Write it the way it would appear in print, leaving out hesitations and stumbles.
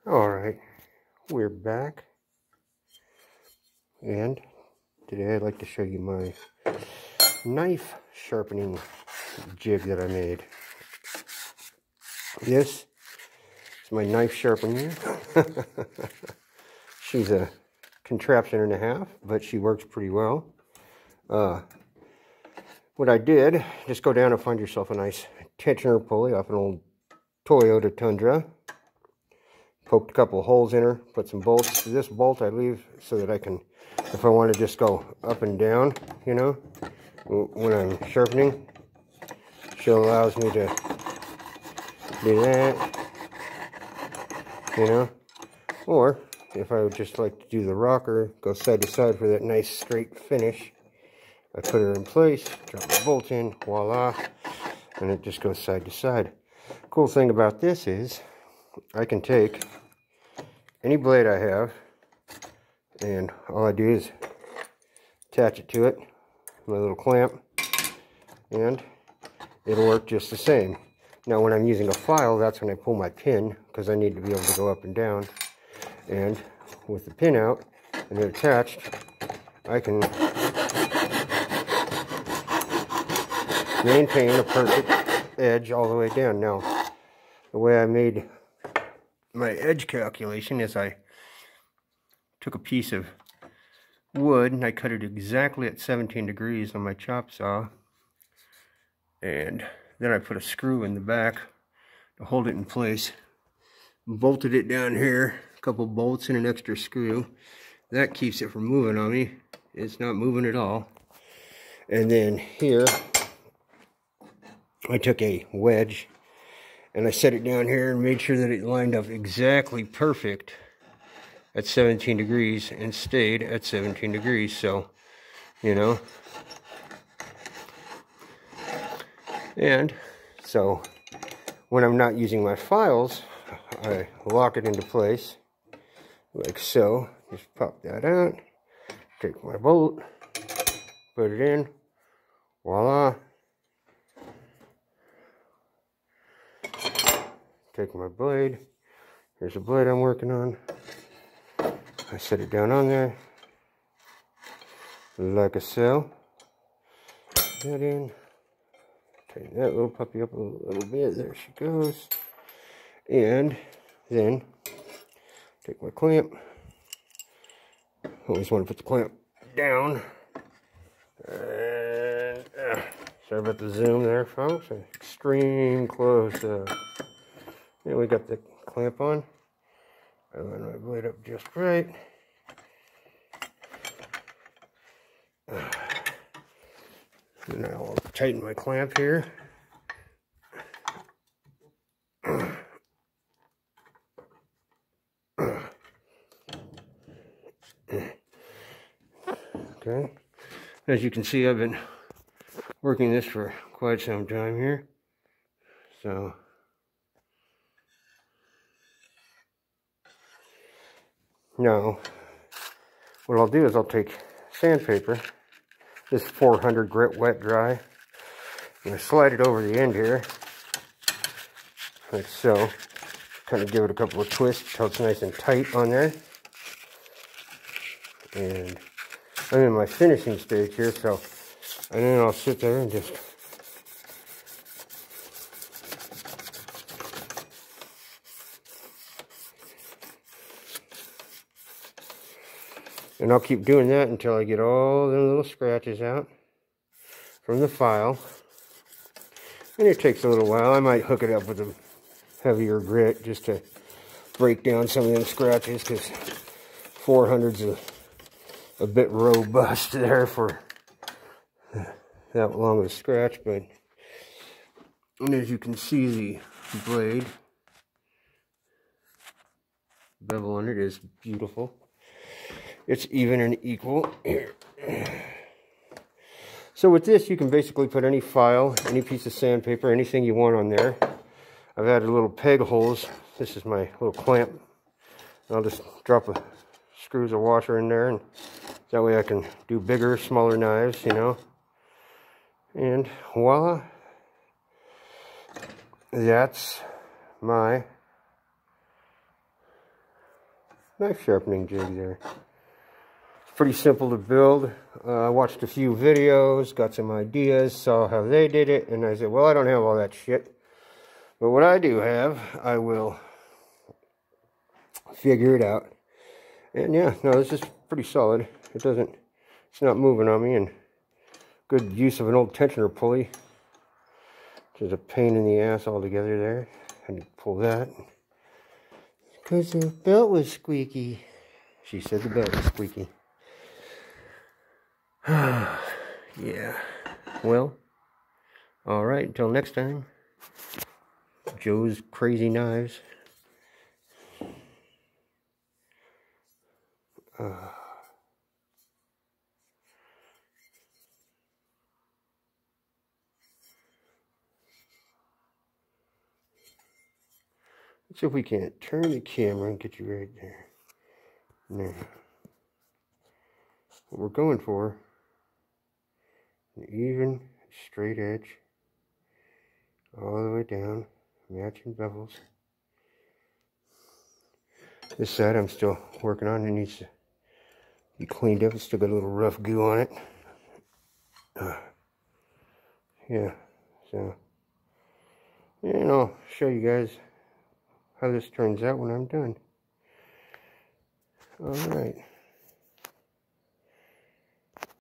Alright, we're back, and today I'd like to show you my knife sharpening jig that I made. This is my knife sharpener. She's a contraption and a half, but she works pretty well. What I did, just go down and find yourself a nice tensioner pulley off an old Toyota Tundra. Poked a couple of holes in her, put some bolts. This bolt I leave so that I can, if I want to just go up and down, you know, when I'm sharpening, she allows me to do that, you know. Or if I would just like to do the rocker, go side to side for that nice straight finish, I put her in place, drop the bolt in, voila, and it just goes side to side. Cool thing about this is I can take any blade I have, and all I do is attach it to it, my little clamp, and it'll work just the same. Now when I'm using a file, that's when I pull my pin, because I need to be able to go up and down. And with the pin out and it attached, I can maintain a perfect edge all the way down. Now, the way I made my edge calculation is I took a piece of wood and I cut it exactly at 17 degrees on my chop saw, and then I put a screw in the back to hold it in place, bolted it down here, a couple bolts and an extra screw. That keeps it from moving on me. It's not moving at all. And then here I took a wedge and I set it down here and made sure that it lined up exactly perfect at 17 degrees and stayed at 17 degrees. So, you know. And so when I'm not using my files, I lock it into place like so. Just pop that out, take my bolt, put it in, voila. Take my blade. Here's the blade I'm working on. I set it down on there like so. Put that in. Tighten that little puppy up a little bit. There she goes. And then take my clamp. Always want to put the clamp down. And, sorry about the zoom there, folks. Extreme close up. Yeah, we got the clamp on. I line my blade up just right. And I'll tighten my clamp here. Okay. As you can see, I've been working this for quite some time here. So now, what I'll do is I'll take sandpaper, this 400 grit wet dry, and I slide it over the end here, like so. Kind of give it a couple of twists until it's nice and tight on there. And I'm in my finishing stage here, so, and then I'll sit there and just and I'll keep doing that until I get all the little scratches out from the file. And it takes a little while. I might hook it up with a heavier grit just to break down some of them scratches, because 400's a bit robust there for that long of a scratch. But, and as you can see, the blade bevel on it is beautiful. It's even and equal here. So with this, you can basically put any file, any piece of sandpaper, anything you want on there. I've added little peg holes. This is my little clamp. I'll just drop a screws or washer in there, and that way I can do bigger, smaller knives, you know. And voila, that's my knife sharpening jig there. It's pretty simple to build. I watched a few videos, got some ideas, saw how they did it, and I said, well, I don't have all that shit. But what I do have, I will figure it out. And yeah, no, this is pretty solid. It's not moving on me, and good use of an old tensioner pulley, which is a pain in the ass altogether there. I had to pull that because the belt was squeaky. She said the belt was squeaky. Yeah. Well, all right. Until next time, Joe's Crazy Knives. Let's see if we can't turn the camera and get you right there. Now, what we're going for, an even, straight edge, all the way down, matching bevels. This side I'm still working on. It needs to be cleaned up. It's still got a little rough goo on it. Yeah, so, and I'll show you guys how this turns out when I'm done. All right.